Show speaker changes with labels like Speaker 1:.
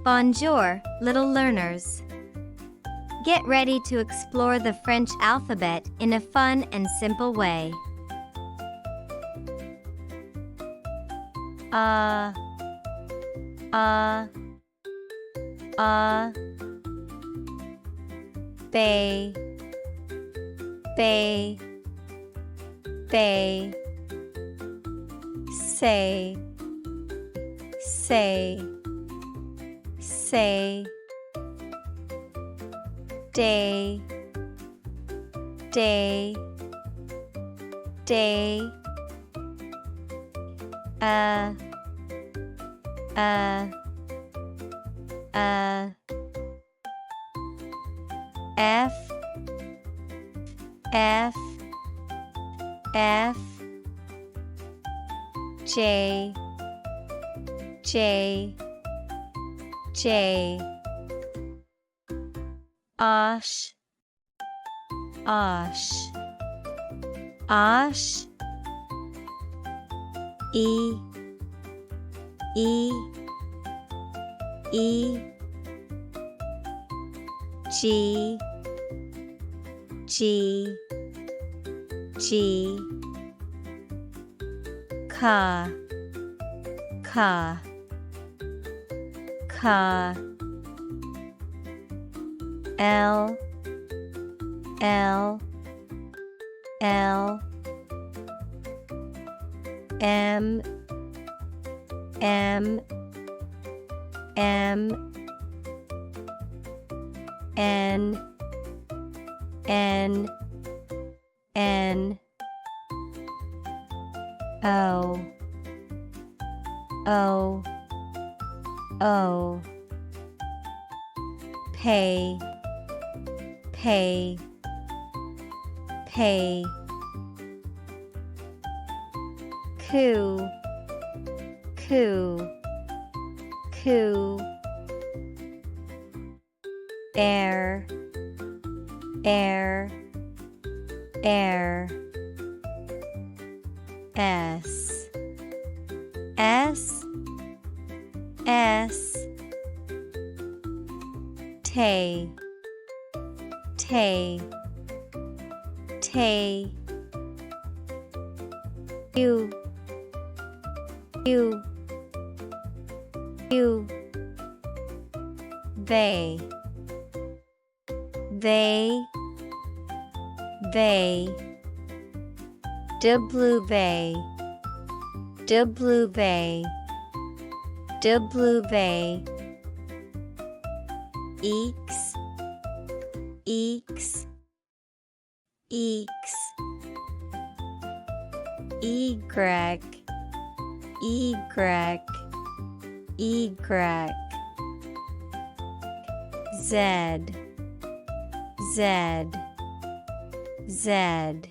Speaker 1: Bonjour, little learners. Get ready to explore the French alphabet in a fun and simple way. A, A, A, Bay, Bay, Bay, Say, Say, Say, Day, Day, Day, F, F, F, J, J, J, Osh, Osh, Osh, E, E, E, G, G, G, Ka, Ka, Ka, L, L, L, M, M, M, N, N, N, O, O, O, Pay, Pay, Pay, Coo, Coo, Coo, Air, Air, Air, S, S, S, Tay, Tay, Tay, U, U, U, They, they, de blue vey, de blue vey, de blue vey, eeks, eeks, eeks, egreg, egreg, egreg, zed, zed, zed.